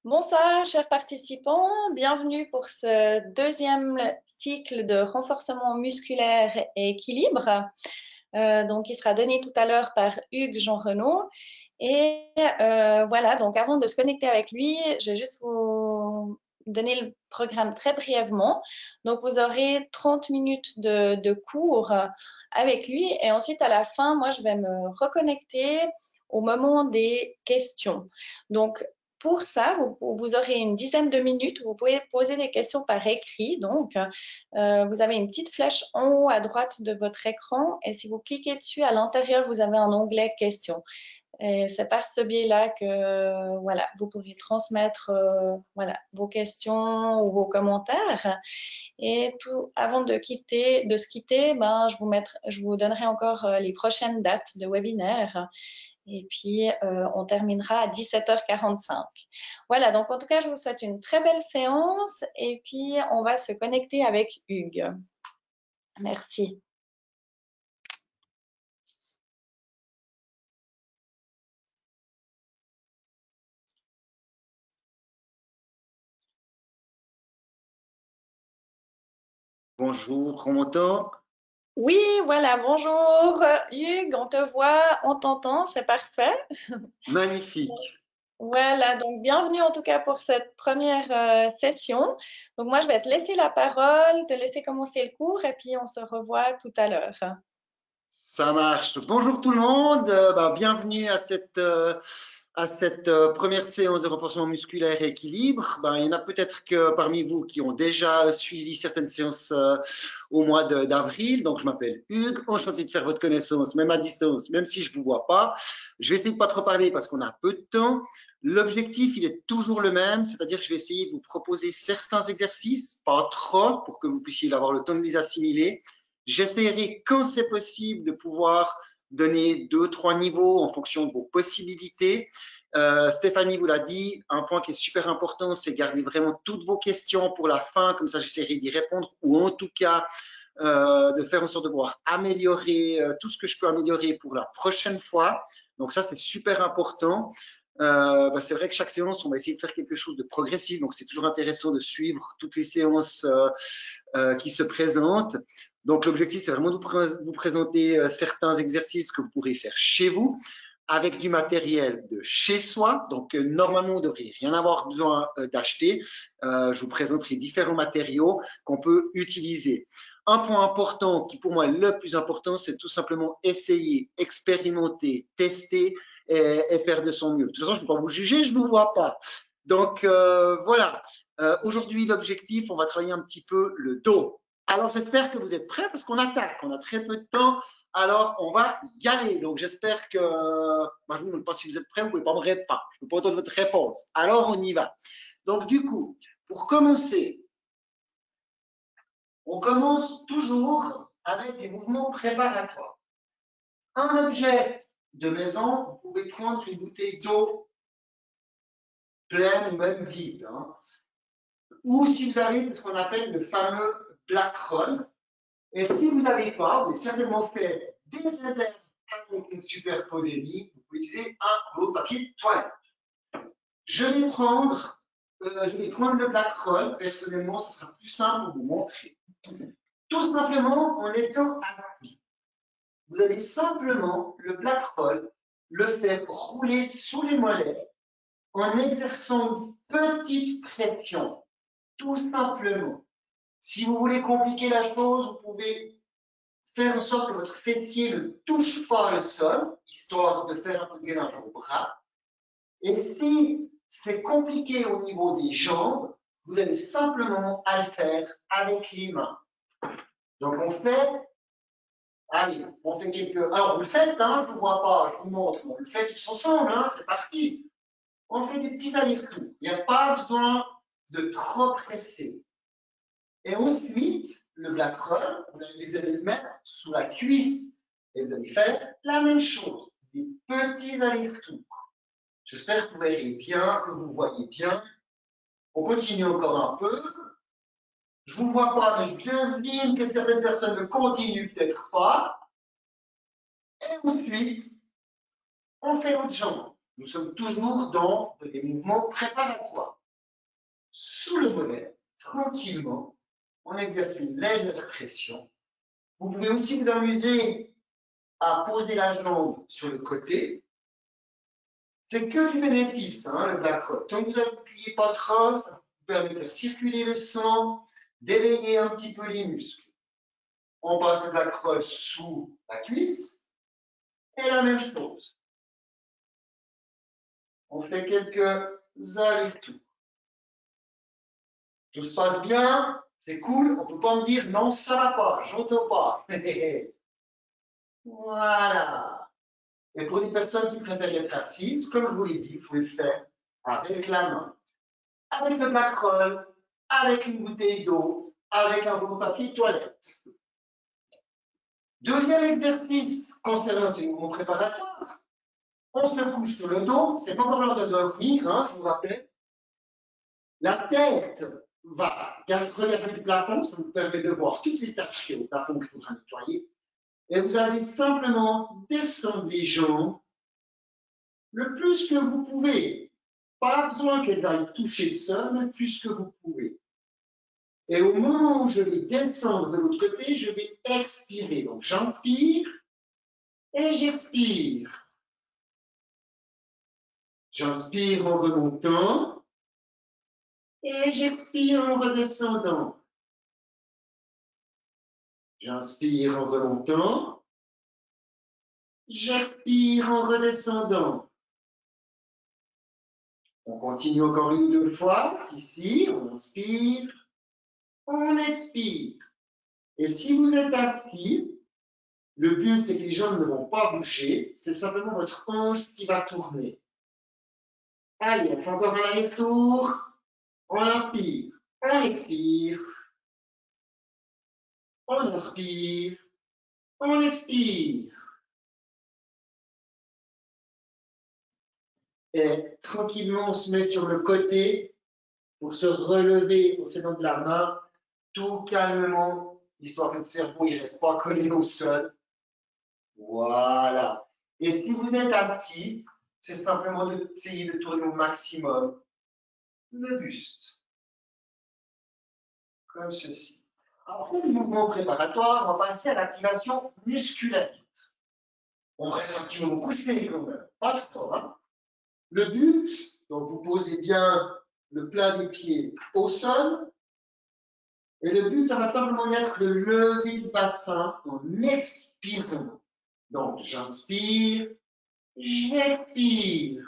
Bonsoir, chers participants. Bienvenue pour ce deuxième cycle de renforcement musculaire et équilibre, qui sera donné tout à l'heure par Hugues Jean-Renaud. Et voilà, donc avant de se connecter avec lui, je vais juste vous donner le programme très brièvement. Donc, vous aurez 30 minutes de cours avec lui et ensuite, à la fin, moi, je vais me reconnecter au moment des questions. Donc, pour ça, vous aurez une dizaine de minutes où vous pouvez poser des questions par écrit. Donc, vous avez une petite flèche en haut à droite de votre écran et si vous cliquez dessus, à l'intérieur, vous avez un onglet questions. Et c'est par ce biais-là que voilà, vous pourrez transmettre voilà, vos questions ou vos commentaires. Et tout avant de se quitter, je vous donnerai encore les prochaines dates de webinaire. Et puis, on terminera à 17h45. Voilà, donc en tout cas, je vous souhaite une très belle séance et puis on va se connecter avec Hugues. Merci. Bonjour, on m'entend? Oui, voilà, bonjour Hugues, on te voit, on t'entend, c'est parfait. Magnifique. Voilà, donc bienvenue en tout cas pour cette première session. Donc moi, je vais te laisser la parole, te laisser commencer le cours et puis on se revoit tout à l'heure. Ça marche. Bonjour tout le monde. Bienvenue à cette première séance de renforcement musculaire et équilibre. Il y en a peut-être que parmi vous qui ont déjà suivi certaines séances au mois d'avril. Donc, je m'appelle Hugues. Enchanté de faire votre connaissance, même à distance, même si je ne vous vois pas. Je vais essayer de pas trop parler parce qu'on a peu de temps. L'objectif, il est toujours le même, c'est-à-dire que je vais essayer de vous proposer certains exercices, pas trop, pour que vous puissiez avoir le temps de les assimiler. J'essaierai, quand c'est possible, de pouvoir donner 2-3 niveaux en fonction de vos possibilités. Stéphanie vous l'a dit, un point qui est super important, c'est garder vraiment toutes vos questions pour la fin, comme ça j'essaierai d'y répondre, ou en tout cas de faire en sorte de pouvoir améliorer tout ce que je peux améliorer pour la prochaine fois. Donc ça, c'est super important. C'est vrai que chaque séance, on va essayer de faire quelque chose de progressif, donc c'est toujours intéressant de suivre toutes les séances qui se présentent. Donc l'objectif, c'est vraiment de vous présenter certains exercices que vous pourrez faire chez vous avec du matériel de chez soi. Donc normalement, vous ne devriez rien avoir besoin d'acheter. Je vous présenterai différents matériaux qu'on peut utiliser. Un point important qui pour moi est le plus important, c'est tout simplement essayer, expérimenter, tester et faire de son mieux. De toute façon, je ne peux pas vous juger, je ne vous vois pas. Donc voilà, aujourd'hui l'objectif, on va travailler un petit peu le dos. Alors j'espère que vous êtes prêts parce qu'on attaque, on a très peu de temps, alors on va y aller. Donc j'espère que, je ne vous demande pas si vous êtes prêts, vous ne pouvez pas me répondre, je ne peux pas entendre votre réponse. Alors on y va. Donc du coup, pour commencer, on commence toujours avec des mouvements préparatoires. Un objet de maison, vous pouvez prendre une bouteille d'eau pleine ou même vide. Ou si vous avez ce qu'on appelle le fameux black roll. Et si vous n'avez pas, vous avez certainement fait des réserves avec une super podémie, vous pouvez utiliser un rouleau de papier toilette. Je vais prendre le black roll. Personnellement, ce sera plus simple pour vous montrer. Tout simplement en étant assis. Vous allez simplement, le black roll, le faire rouler sous les mollets en exerçant une petite pression. Tout simplement. Si vous voulez compliquer la chose, vous pouvez faire en sorte que votre fessier ne touche pas le sol, histoire de faire un peu de gainage au bras. Et si c'est compliqué au niveau des jambes, vous avez simplement à le faire avec les mains. Donc on fait, allez, on fait quelques... Alors vous le faites, je ne vous vois pas, je vous montre, on le fait tous ensemble, c'est parti. On fait des petits allers-retours, il n'y a pas besoin de trop presser. Et ensuite, le black roll, vous allez le mettre sous la cuisse et vous allez faire la même chose, des petits allers-retours. J'espère que vous verrez bien, que vous voyez bien. On continue encore un peu. Je ne vous vois pas, mais je devine que certaines personnes ne continuent peut-être pas. Et ensuite, on fait l'autre jambe. Nous sommes toujours dans des mouvements préparatoires. Sous le mollet, tranquillement, on exerce une légère pression. Vous pouvez aussi vous amuser à poser la jambe sur le côté. C'est que du bénéfice, hein, le black roll. Tant que vous n'appuyez pas trop, ça vous permet de faire circuler le sang, d'éveiller un petit peu les muscles. On passe le black roll sous la cuisse et la même chose. On fait quelques allers-retours. Tout se passe bien, c'est cool. On ne peut pas me dire non, ça va pas, j'entends pas. Voilà. Et pour les personnes qui préfèrent être assises, comme je vous l'ai dit, vous pouvez le faire avec la main, avec le black roll, avec une bouteille d'eau, avec un beau papier toilette. Deuxième exercice concernant ces mouvements préparatoires. On se couche sur le dos, c'est pas encore l'heure de dormir, hein, je vous rappelle. La tête va regarder le plafond, ça vous permet de voir toutes les taches qu'il y a au plafond qu'il faudra nettoyer. Et vous allez simplement descendre les jambes le plus que vous pouvez. Pas besoin qu'elles aillent toucher le sol, mais plus que vous pouvez. Et au moment où je vais descendre de l'autre côté, je vais expirer. Donc j'inspire et j'expire. J'inspire en remontant et j'expire en redescendant. J'inspire en remontant, j'expire en redescendant. On continue encore une ou deux fois. Ici, on inspire, on expire. Et si vous êtes assis, le but, c'est que les jambes ne vont pas bouger. C'est simplement votre hanche qui va tourner. Allez, on fait encore un aller-retour. On inspire, on expire. On inspire, on expire. Et tranquillement, on se met sur le côté pour se relever au sein de la main, tout calmement, histoire que le cerveau ne reste pas collé au sol. Voilà. Et si vous êtes assis, c'est simplement d'essayer de tourner au maximum le buste. Comme ceci. Après le mouvement préparatoire, on va passer à l'activation musculaire. On reste un petit moment couché quand même, pas trop. Hein. Le but, donc vous posez bien le plat des pieds au sol. Et le but, ça va simplement être de lever le bassin en expirant. Donc, j'inspire, j'expire.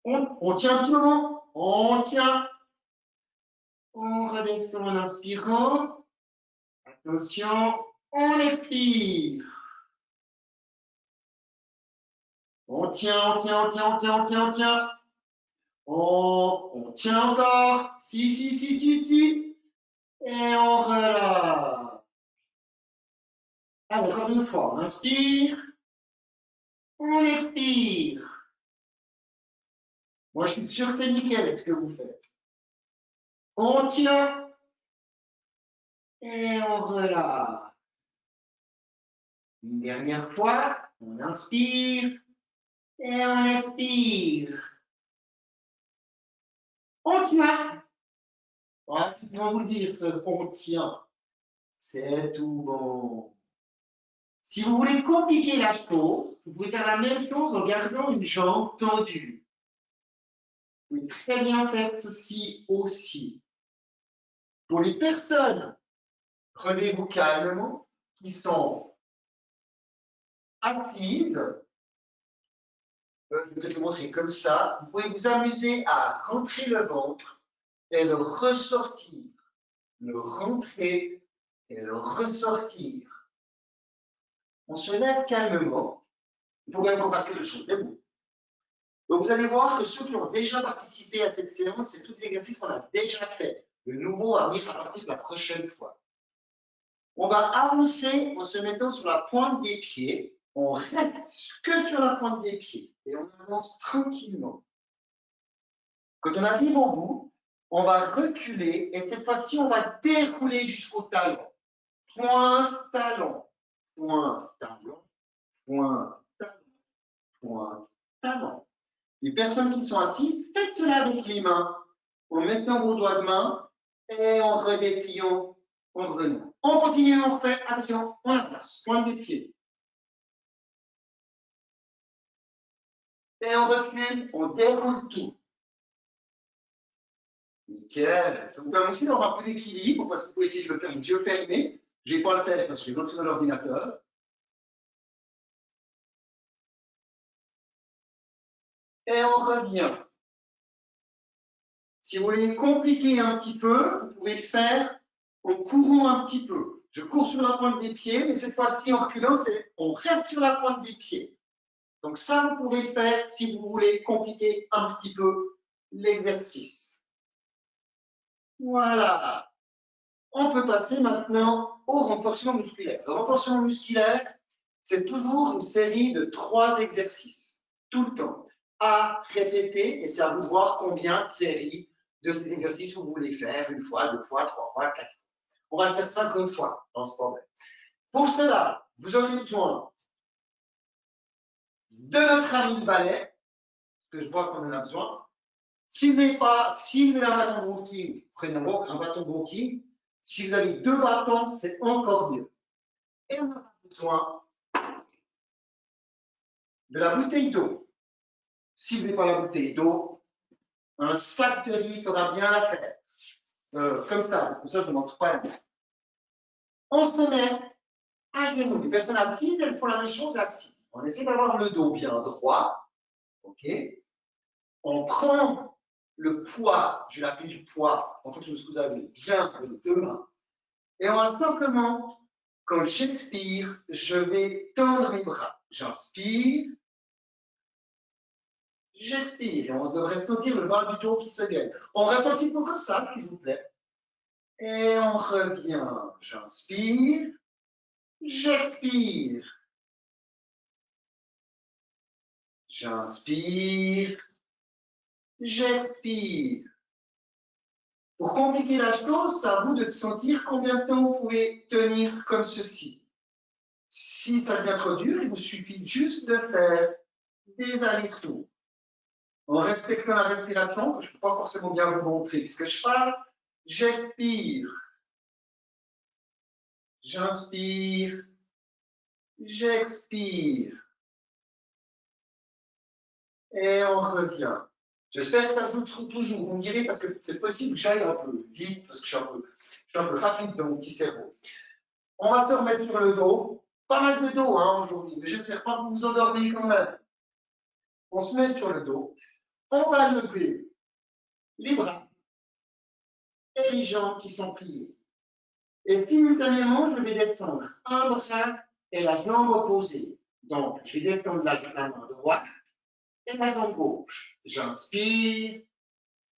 On tient un petit moment. On tient. On redescend en inspirant. Attention, on expire. On tient, on tient, on tient, on tient, on tient, on tient. On tient encore. Si. Et on relâche. Allez, encore une fois. On inspire. On expire. Moi, je suis sûr que c'est nickel ce que vous faites. On tient. Et on relâche. Une dernière fois. On inspire. Et on expire. On tient. Voilà, je vais vous dire ce qu'on tient. C'est tout bon. Si vous voulez compliquer la chose, vous pouvez faire la même chose en gardant une jambe tendue. Vous pouvez très bien faire ceci aussi. Pour les personnes, relevez-vous calmement, qui sont assises. Je vais peut-être le montrer comme ça. Vous pouvez vous amuser à rentrer le ventre et le ressortir. Le rentrer et le ressortir. On se lève calmement. Il faut quand même qu'on fasse quelque chose debout. Donc, vous allez voir que ceux qui ont déjà participé à cette séance, c'est tous les exercices qu'on a déjà fait. Le nouveau à venir à partir de la prochaine fois. On va avancer en se mettant sur la pointe des pieds. On reste que sur la pointe des pieds et on avance tranquillement. Quand on arrive au bout, on va reculer et cette fois-ci, on va dérouler jusqu'au talon. Pointe, talon, pointe, talon, pointe, talon, pointe avant. Les personnes qui sont assises, faites cela avec les mains, en mettant vos doigts de main et en redépliant, en revenant. On continue, on fait, attention, on avance, pointe des pieds. Et on recule, on déroule tout. Nickel. Ça vous permet aussi d'avoir un peu d'équilibre, parce que vous pouvez essayer de le faire les yeux fermés. Je ne vais pas le faire parce que je vais rentrer dans l'ordinateur. Et on revient. Si vous voulez compliquer un petit peu, vous pouvez le faire en courant un petit peu. Je cours sur la pointe des pieds, mais cette fois-ci, en reculant, on reste sur la pointe des pieds. Donc ça, vous pouvez le faire si vous voulez compliquer un petit peu l'exercice. Voilà. On peut passer maintenant au renforcement musculaire. Le renforcement musculaire, c'est toujours une série de 3 exercices, tout le temps, à répéter, et c'est à vous de voir combien de séries de ces exercices vous voulez faire, 1 fois, 2 fois, 3 fois, 4 fois. On va le faire 50 fois dans ce problème. Pour cela, vous aurez besoin de notre ami le balai, parce que je vois qu'on en a besoin. Si vous n'avez un bâton de walking, prenez un bâton de walking. Si vous avez 2 bâtons, c'est encore mieux. Et on a besoin de la bouteille d'eau. Si vous n'avez pas la bouteille d'eau, un sac de riz fera bien l'affaire. Comme ça je ne montre pas. On se met à genoux. Les personnes assises, elles font la même chose assises. On essaie d'avoir le dos bien droit. OK. On prend le poids, je l'appelle du poids, en fonction de ce que vous avez, bien les 2 mains. Et on va simplement, quand j'expire, je vais tendre mes bras. J'inspire. J'expire et on devrait sentir le bas du dos qui se gaine. On reste un petit peu comme ça, s'il vous plaît. Et on revient. J'inspire. J'expire. J'inspire. J'expire. Pour compliquer la chose, c'est à vous de sentir combien de temps vous pouvez tenir comme ceci. Si ça devient trop dur, il vous suffit juste de faire des allers-retours. En respectant la respiration, que je ne peux pas forcément bien vous montrer puisque je parle, j'expire. J'inspire. J'expire. Et on revient. J'espère que ça joue toujours. Vous me direz parce que c'est possible que j'aille un peu vite parce que je suis un peu rapide dans mon petit cerveau. On va se remettre sur le dos. Pas mal de dos aujourd'hui, mais j'espère pas que vous vous endormez quand même. On se met sur le dos. On va lever les bras et les jambes qui sont pliées. Et simultanément, je vais descendre un bras et la jambe opposée. Donc, je vais descendre la main droite et la jambe gauche. J'inspire,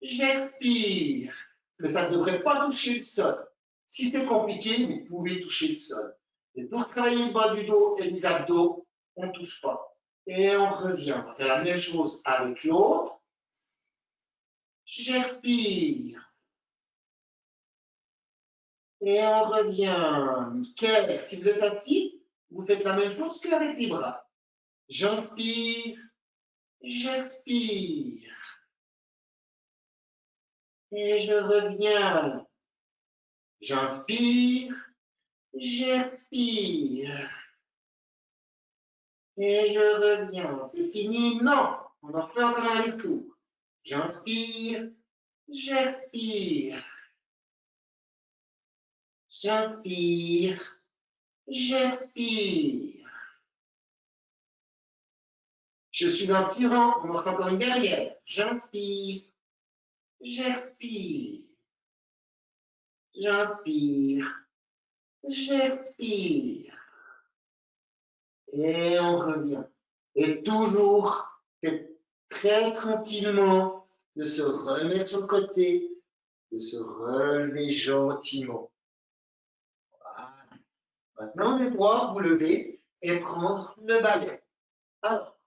j'expire. Mais ça ne devrait pas toucher le sol. Si c'est compliqué, vous pouvez toucher le sol. Et pour travailler le bas du dos et les abdos, on ne touche pas. Et on revient. On va faire la même chose avec l'autre. J'expire. Et on revient. Nickel. Si vous êtes assis, vous faites la même chose qu'avec les bras. J'inspire. J'expire. Et je reviens. J'inspire. J'expire. Et je reviens. C'est fini? Non. On en fait encore un tour. J'inspire. J'expire. J'inspire. J'expire. Je suis un tyran. On en fait encore une derrière. J'inspire. J'expire. J'inspire. J'expire. Et on revient. Et toujours très tranquillement de se remettre sur le côté, de se relever gentiment. Voilà. Maintenant, vous allez pouvoir vous lever et prendre le balai. Alors,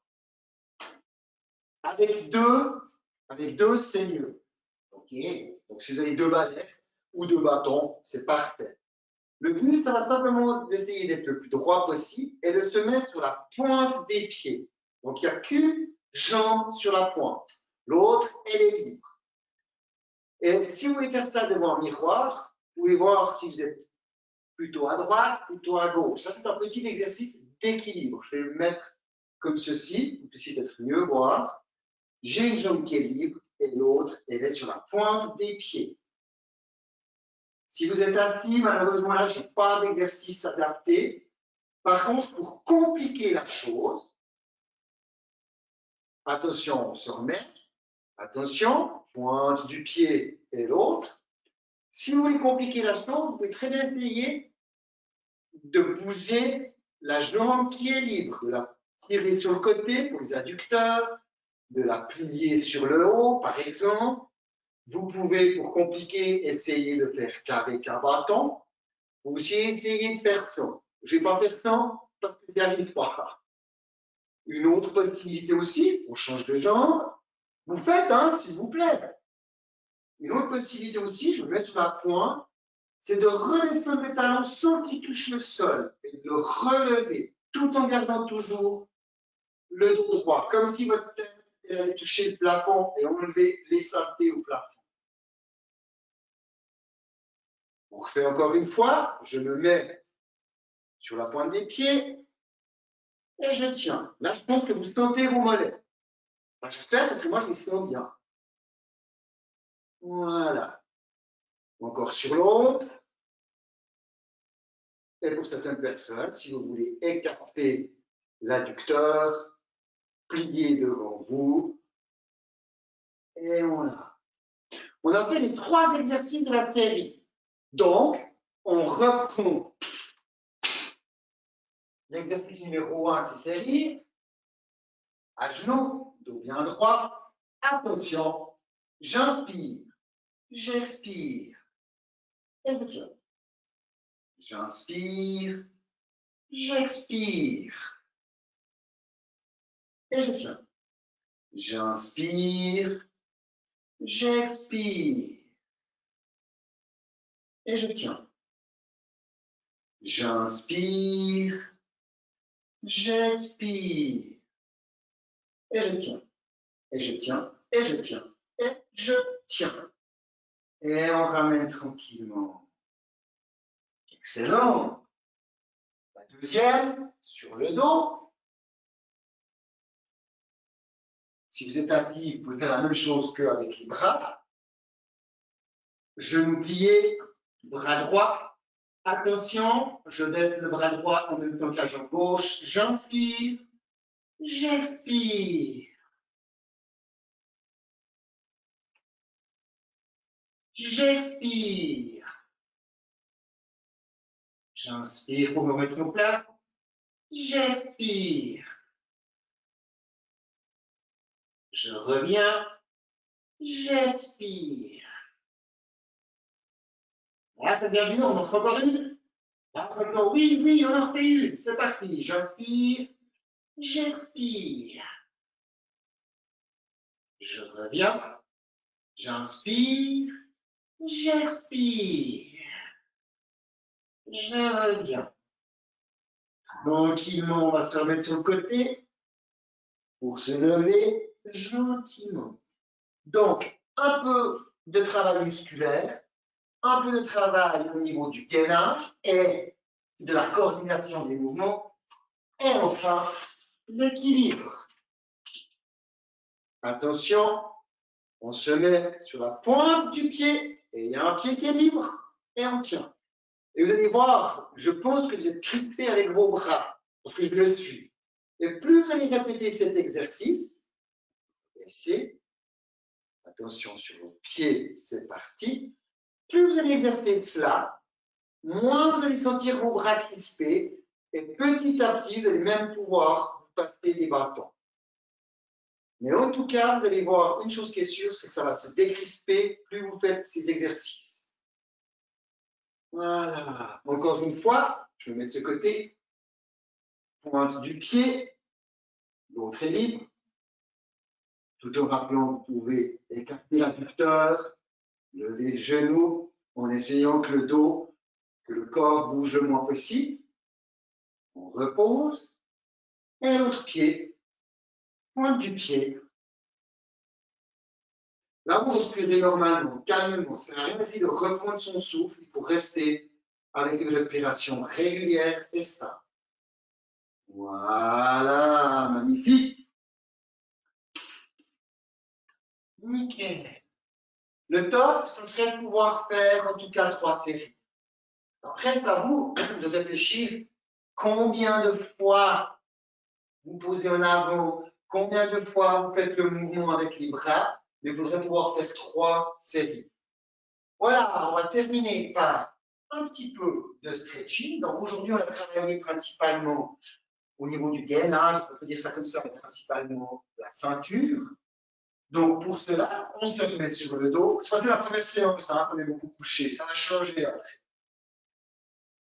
avec deux, c'est mieux. OK? Donc, si vous avez 2 balais ou 2 bâtons, c'est parfait. Le but, ça va simplement d'essayer d'être le plus droit possible et de se mettre sur la pointe des pieds. Donc, il n'y a qu'une jambe sur la pointe. L'autre, elle est libre. Et si vous voulez faire ça devant un miroir, vous pouvez voir si vous êtes plutôt à droite, plutôt à gauche. Ça, c'est un petit exercice d'équilibre. Je vais le mettre comme ceci, pour que vous puissiez peut-être mieux voir. J'ai une jambe qui est libre et l'autre, elle est sur la pointe des pieds. Si vous êtes assis, malheureusement, là, je n'ai pas d'exercice adapté. Par contre, pour compliquer la chose, attention, on se remet. Attention, pointe du pied et l'autre. Si vous voulez compliquer la chose, vous pouvez très bien essayer de bouger la jambe qui est libre, de la tirer sur le côté pour les adducteurs, de la plier sur le haut, par exemple. Vous pouvez, pour compliquer, essayer de faire carré bâton. Ou aussi essayer de faire ça. Je ne vais pas faire ça parce que je n'y arrive pas. Une autre possibilité aussi, on change de jambe. Vous faites, hein, s'il vous plaît. Une autre possibilité aussi, je me mets sur la pointe, c'est de redescendre le talon sans qu'il touche le sol et de le relever tout en gardant toujours le dos droit, comme si votre tête allait toucher le plafond et enlever les saletés au plafond. On refait encore une fois, je me mets sur la pointe des pieds et je tiens. Là, je pense que vous sentez vos mollets. Enfin, j'espère parce que moi, je les sens bien. Voilà. Encore sur l'autre. Et pour certaines personnes, si vous voulez écarter l'adducteur, plier devant vous. Et voilà. On a fait les 3 exercices de la série. Donc, on reprend l'exercice numéro 1 de cette série. À genoux, dos bien droit. Attention, j'inspire, j'expire et je tiens. J'inspire, j'expire et je tiens. J'inspire, j'expire et je tiens. J'inspire, j'expire et je tiens. Et je tiens, et je tiens, et je tiens. Et on ramène tranquillement. Excellent. La deuxième, sur le dos. Si vous êtes assis, vous pouvez faire la même chose qu'avec les bras. Genoux pliés, bras droit. Attention, je baisse le bras droit en même temps que la jambe gauche. J'inspire, j'expire. J'expire. J'inspire pour me remettre en place. J'expire. Je reviens. J'expire. Là, ça devient dur, on en fait encore une. Là, oui, oui, on en fait une. C'est parti. J'inspire. J'expire. Je reviens. J'inspire. J'expire. Je reviens. Tranquillement, on va se remettre sur le côté pour se lever gentiment. Donc, un peu de travail musculaire, un peu de travail au niveau du gainage et de la coordination des mouvements et enfin l'équilibre. Attention, on se met sur la pointe du pied et il y a un pied qui est libre et on tient. Et vous allez voir, je pense que vous êtes crispé avec vos bras, parce que je le suis. Et plus vous allez répéter cet exercice, laissez, attention sur vos pieds, c'est parti. Plus vous allez exercer cela, moins vous allez sentir vos bras crispés et petit à petit, vous allez même pouvoir vous passer des bâtons. Mais en tout cas, vous allez voir une chose qui est sûre, c'est que ça va se décrisper plus vous faites ces exercices. Voilà. Encore une fois, je vais mettre ce côté. Pointe du pied, l'autre est libre. Tout en rappelant que vous pouvez écarter l'adducteur, lever le genou en essayant que le dos, que le corps bouge le moins possible. On repose. Et l'autre pied. pointe du pied. Là, vous respirez normalement, calmement. Ça n'a rien à dire de reprendre son souffle. Il faut rester avec une respiration régulière et stable. Voilà, magnifique. Nickel. Le top, ce serait de pouvoir faire en tout cas 3 séries. Après, c'est à vous de réfléchir combien de fois vous posez en avant, combien de fois vous faites le mouvement avec les bras, mais vous devrez pouvoir faire 3 séries. Voilà, on va terminer par un petit peu de stretching. Donc aujourd'hui, on a travaillé principalement au niveau du gainage, on peut dire ça comme ça, mais principalement la ceinture. Donc pour cela, on se remet sur le dos. Ça, c'est la première séance, hein, on est beaucoup couché. Ça va changer après.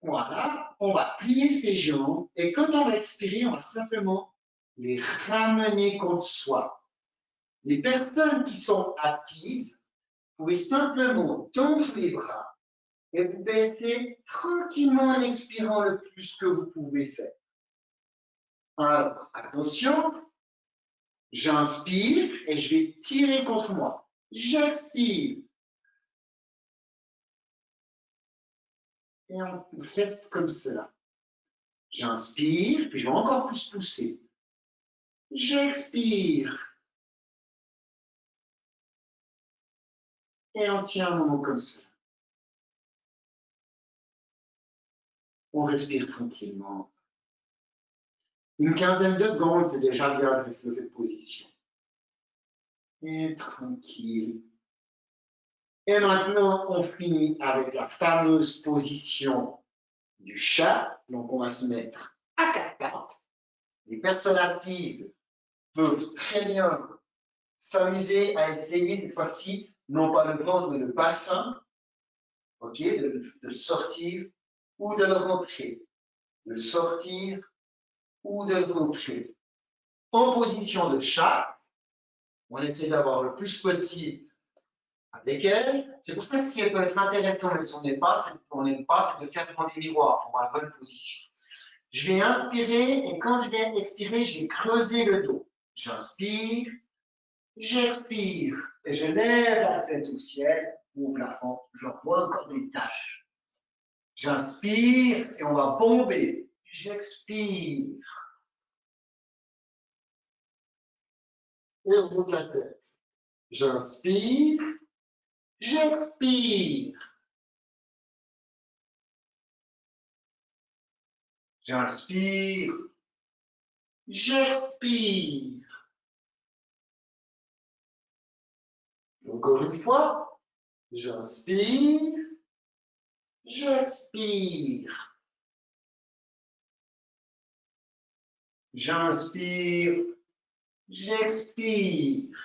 Voilà, on va plier ses jambes et quand on va expirer, on va simplement les ramener contre soi. Les personnes qui sont assises, vous pouvez simplement tendre les bras et vous baissez tranquillement en expirant le plus que vous pouvez faire. Alors, attention, j'inspire et je vais tirer contre moi. J'expire. Et on reste comme cela. J'inspire, puis je vais encore plus pousser. J'expire. Et on tient un moment comme ça. On respire tranquillement. Une quinzaine de secondes, c'est déjà bien de rester dans cette position. Et tranquille. Et maintenant, on finit avec la fameuse position du chat. Donc, on va se mettre à 4 pattes. Les personnes assises peuvent très bien s'amuser à essayer cette fois-ci, non pas le ventre, mais le bassin, ok, de le sortir ou de le rentrer. De le sortir ou de le rentrer. En position de chat, on essaie d'avoir le plus possible avec elle. C'est pour ça que ce qui peut être intéressant, même si on n'aime pas, c'est de faire devant des miroirs pour avoir la bonne position. Je vais inspirer et quand je vais expirer, je vais creuser le dos. J'inspire, j'expire et je lève la tête au ciel ou au plafond. Je vois encore des taches. J'inspire et on va bomber. J'expire. Et on monte la tête. J'inspire, j'expire. J'inspire, j'expire. Encore une fois, j'inspire, j'expire. J'inspire, j'expire.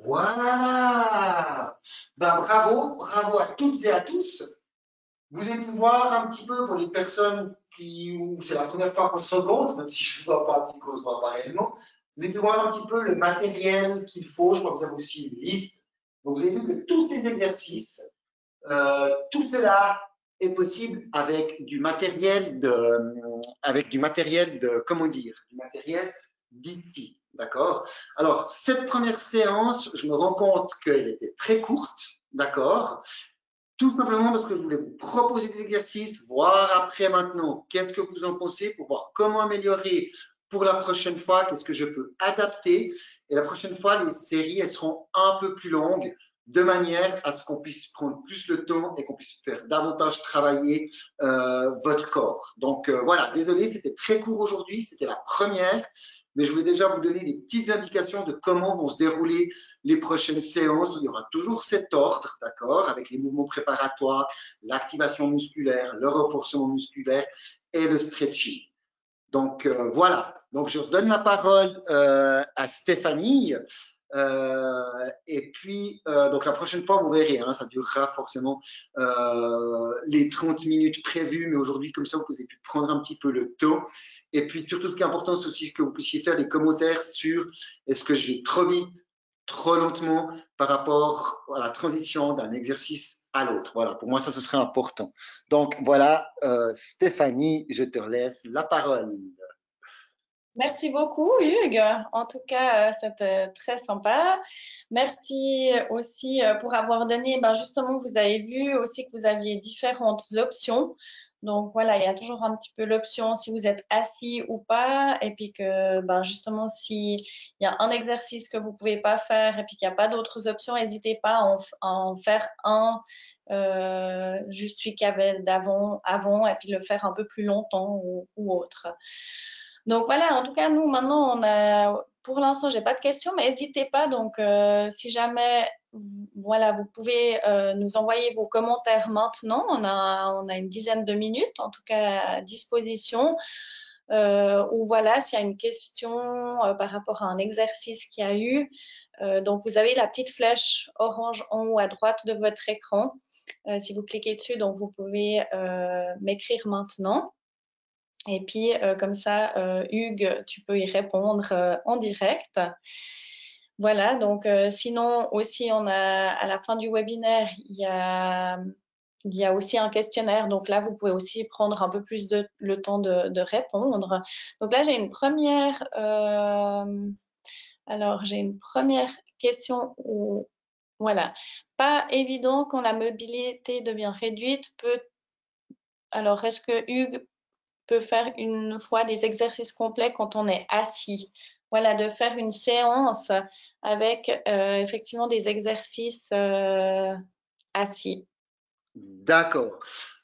Voilà. Ben, bravo, bravo à toutes et à tous. Vous allez voir un petit peu pour les personnes où c'est la première fois qu'on se rencontre, même si je ne vois pas, qu'on se voit pas réellement. Vous allez voir un petit peu le matériel qu'il faut. Je crois que vous avez aussi une liste. Donc, vous avez vu que tous ces exercices, tout cela est possible avec du matériel comment dire, du matériel d'ici. D'accord? Alors, cette première séance, je me rends compte qu'elle était très courte. D'accord? Tout simplement parce que je voulais vous proposer des exercices, voir après maintenant qu'est-ce que vous en pensez pour voir comment améliorer pour la prochaine fois, qu'est-ce que je peux adapter. Et la prochaine fois, les séries, elles seront un peu plus longues de manière à ce qu'on puisse prendre plus le temps et qu'on puisse faire davantage travailler votre corps. Donc voilà, désolé, c'était très court aujourd'hui, c'était la première, mais je voulais déjà vous donner des petites indications de comment vont se dérouler les prochaines séances. Il y aura toujours cet ordre, d'accord, avec les mouvements préparatoires, l'activation musculaire, le renforcement musculaire et le stretching. Donc voilà, donc je redonne la parole à Stéphanie. Et puis, donc la prochaine fois, vous verrez, hein, ça durera forcément les 30 minutes prévues, mais aujourd'hui, comme ça, vous pouvez prendre un petit peu le temps. Et puis, surtout, ce qui est important, c'est aussi que vous puissiez faire des commentaires sur est-ce que je vais trop vite, trop lentement par rapport à la transition d'un exercice à l'autre. Voilà, pour moi, ça, ce serait important. Donc, voilà, Stéphanie, je te laisse la parole. Merci beaucoup, Hugues. En tout cas, c'était très sympa. Merci aussi pour avoir donné, ben justement, vous avez vu aussi que vous aviez différentes options. Donc voilà, il y a toujours un petit peu l'option si vous êtes assis ou pas. Et puis que, ben justement, s'il y a un exercice que vous pouvez pas faire et puis qu'il n'y a pas d'autres options, n'hésitez pas à en faire un juste celui qu'il y avait avant, et puis le faire un peu plus longtemps ou autre. Donc voilà, en tout cas, nous, maintenant, pour l'instant, j'ai pas de questions, mais n'hésitez pas. Donc, si jamais, voilà, vous pouvez nous envoyer vos commentaires maintenant. On a une dizaine de minutes, en tout cas, à disposition. Ou voilà, s'il y a une question par rapport à un exercice qu'il y a eu. Donc, vous avez la petite flèche orange en haut à droite de votre écran. Si vous cliquez dessus, donc vous pouvez m'écrire maintenant. Et puis, comme ça, Hugues, tu peux y répondre en direct. Voilà, donc sinon aussi, à la fin du webinaire, il y a aussi un questionnaire. Donc là, vous pouvez aussi prendre un peu plus le temps de répondre. Donc là, j'ai une première question où, voilà, pas évident quand la mobilité devient réduite. Alors, est-ce que Hugues peut faire une fois des exercices complets quand on est assis? Voilà, de faire une séance avec effectivement des exercices assis. D'accord.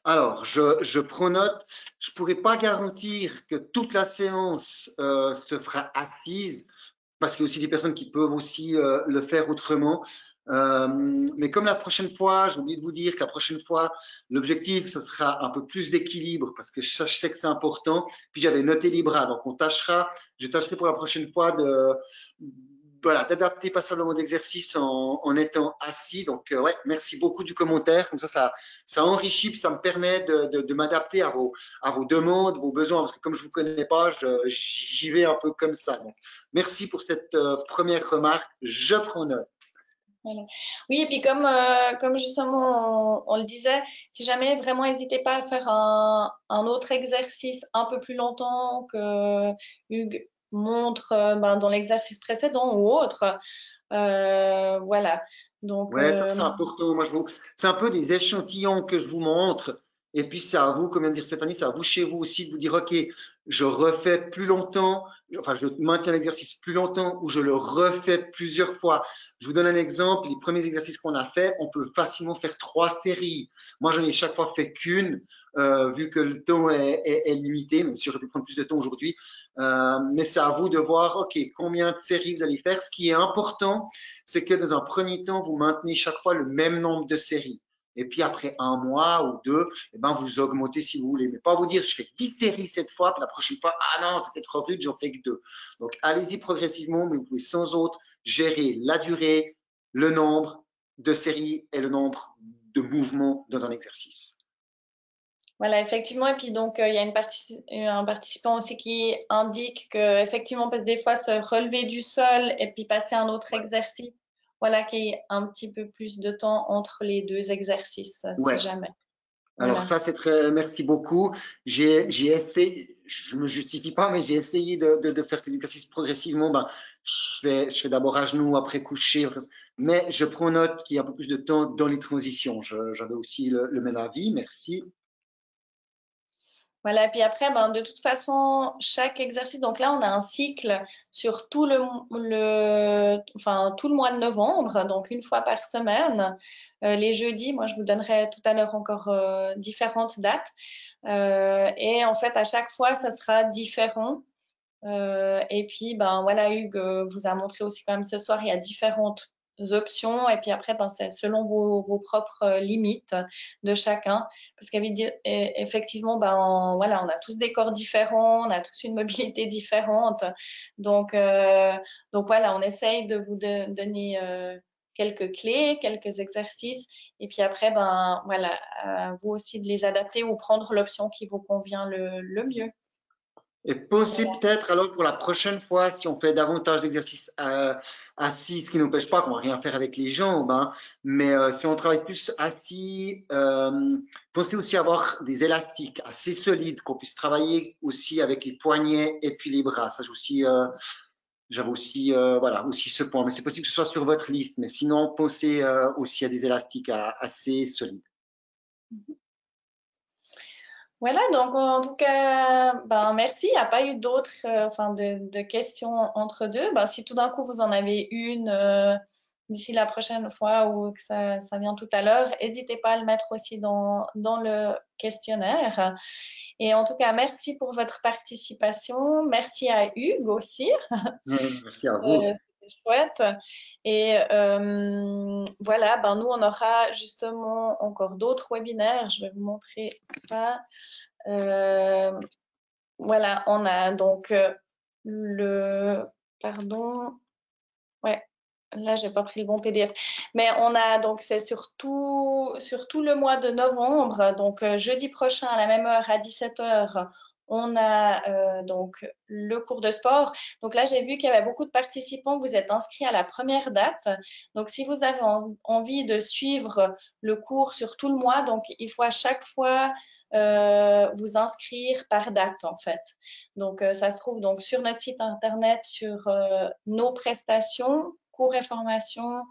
Alors, je prends note. Je ne pourrais pas garantir que toute la séance se fera assise, parce qu'il y a aussi des personnes qui peuvent aussi le faire autrement. Mais comme la prochaine fois, j'ai oublié de vous dire que la prochaine fois, l'objectif, ce sera un peu plus d'équilibre, parce que je sais que c'est important. Puis j'avais noté les bras, donc je tâcherai pour la prochaine fois voilà, d'adapter passablement d'exercices en étant assis. Donc, ouais, merci beaucoup du commentaire. Comme ça enrichit, puis ça me permet de m'adapter à vos demandes, vos besoins, parce que comme je vous connais pas, j'y vais un peu comme ça. Donc, merci pour cette première remarque. Je prends note. Voilà. Oui, et puis comme justement on le disait, si jamais vraiment n'hésitez pas à faire un autre exercice un peu plus longtemps que Hugues montre ben, dans l'exercice précédent ou autre. Voilà. Donc, Ouais, ça c'est important. C'est un peu des échantillons que je vous montre. Et puis c'est à vous, comme vient de dire Stéphanie, c'est à vous chez vous aussi de vous dire, OK, je refais plus longtemps, enfin je maintiens l'exercice plus longtemps ou je le refais plusieurs fois. Je vous donne un exemple. Les premiers exercices qu'on a fait, on peut facilement faire 3 séries. Moi, j'en ai chaque fois fait qu'une, vu que le temps est limité, même si j'aurais pu prendre plus de temps aujourd'hui. Mais c'est à vous de voir, OK, combien de séries vous allez faire. Ce qui est important, c'est que dans un premier temps, vous maintenez chaque fois le même nombre de séries. Et puis après un mois ou deux, eh ben, vous augmentez si vous voulez. Mais pas vous dire, je fais 10 séries cette fois, puis la prochaine fois, ah non, c'était trop rude, j'en fais que 2. Donc allez-y progressivement, mais vous pouvez sans autre gérer la durée, le nombre de séries et le nombre de mouvements dans un exercice. voilà, effectivement. Et puis donc, il y a un participant aussi qui indique que effectivement, parce que des fois, se relever du sol et puis passer à un autre exercice, voilà, qu'il y ait un petit peu plus de temps entre les deux exercices, si Ouais. jamais. Alors Voilà. ça, c'est très, merci beaucoup. J'ai essayé, je me justifie pas, mais j'ai essayé de faire des exercices progressivement. Ben, je fais d'abord à genoux, après coucher, mais je prends note qu'il y a un peu plus de temps dans les transitions. J'avais aussi le même avis, merci. Voilà, et puis après, ben, de toute façon, chaque exercice, donc là, on a un cycle sur enfin, tout le mois de novembre, donc une fois par semaine. Les jeudis, moi, je vous donnerai tout à l'heure encore différentes dates. Et en fait, à chaque fois, ça sera différent. Et puis, ben voilà, Hugues vous a montré aussi quand même ce soir, il y a différentes options. Et puis après, ben, c'est selon vos propres limites de chacun. Parce qu'effectivement, ben, voilà, on a tous des corps différents, on a tous une mobilité différente. Donc, euh, donc voilà, on essaye de vous donner quelques clés, quelques exercices. Et puis après, ben voilà, à vous aussi de les adapter ou prendre l'option qui vous convient le mieux. Et pensez peut-être alors pour la prochaine fois, si on fait davantage d'exercices assis, ce qui n'empêche pas qu'on va rien faire avec les jambes, hein, mais si on travaille plus assis, pensez aussi avoir des élastiques assez solides, qu'on puisse travailler aussi avec les poignets et puis les bras. Ça, j'avais aussi, voilà, aussi ce point. Mais c'est possible que ce soit sur votre liste, mais sinon, pensez aussi à des élastiques assez solides. Voilà, donc en tout cas, ben merci. Il n'y a pas eu d'autres, enfin de questions entre deux. Ben, si tout d'un coup vous en avez une d'ici la prochaine fois ou que ça vient tout à l'heure, n'hésitez pas à le mettre aussi dans le questionnaire. Et en tout cas, merci pour votre participation. Merci à Hugues aussi. Merci à vous. C'était chouette. Et voilà, ben nous, on aura justement encore d'autres webinaires. Je vais vous montrer ça. Euh, voilà, on a donc pardon, ouais, là j'ai pas pris le bon PDF, mais on a donc c'est sur tout le mois de novembre, donc jeudi prochain à la même heure à 17 heures, on a donc le cours de sport. Donc là j'ai vu qu'il y avait beaucoup de participants, vous êtes inscrits à la première date. Donc si vous avez envie de suivre le cours sur tout le mois, donc il faut à chaque fois vous inscrire par date en fait. Donc ça se trouve donc sur notre site internet sur nos prestations, cours et formations,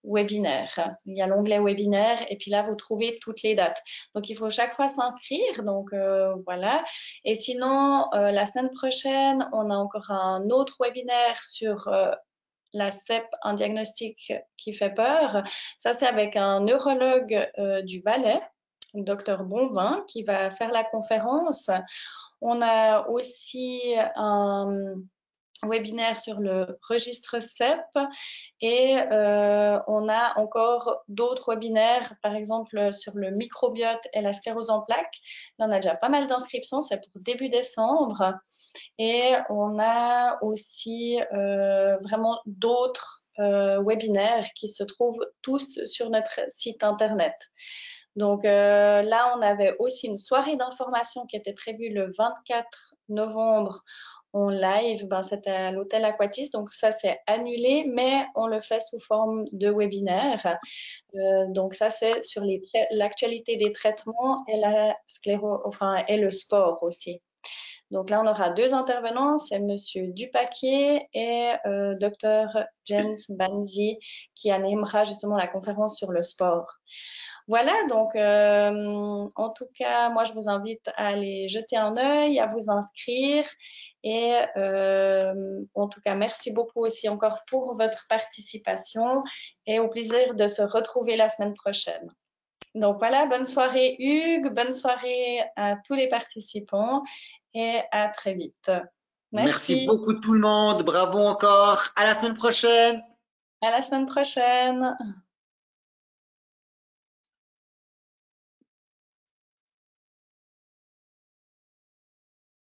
webinaire. Il y a l'onglet webinaire et puis là vous trouvez toutes les dates. Donc il faut chaque fois s'inscrire. Donc voilà. Et sinon la semaine prochaine on a encore un autre webinaire sur la CEP, un diagnostic qui fait peur. Ça c'est avec un neurologue du Valais, le docteur Bonvin, qui va faire la conférence. On a aussi un webinaire sur le registre CEP et on a encore d'autres webinaires, par exemple sur le microbiote et la sclérose en plaques. Là, on a déjà pas mal d'inscriptions, c'est pour début décembre. Et on a aussi vraiment d'autres webinaires qui se trouvent tous sur notre site internet. Donc là, on avait aussi une soirée d'information qui était prévue le 24 novembre en live. Ben, c'était à l'hôtel Aquatis, donc ça c'est annulé, mais on le fait sous forme de webinaire. Donc ça c'est sur l'actualité des traitements et la enfin et le sport aussi. Donc là, on aura deux intervenants, c'est Monsieur Dupaquier et Dr Jens Banzi qui animera justement la conférence sur le sport. Voilà, donc en tout cas, moi je vous invite à aller jeter un œil, à vous inscrire et en tout cas, merci beaucoup aussi encore pour votre participation et au plaisir de se retrouver la semaine prochaine. Donc voilà, bonne soirée Hugues, bonne soirée à tous les participants et à très vite. Merci Merci, beaucoup tout le monde. Bravo encore. À la semaine prochaine. à la semaine prochaine.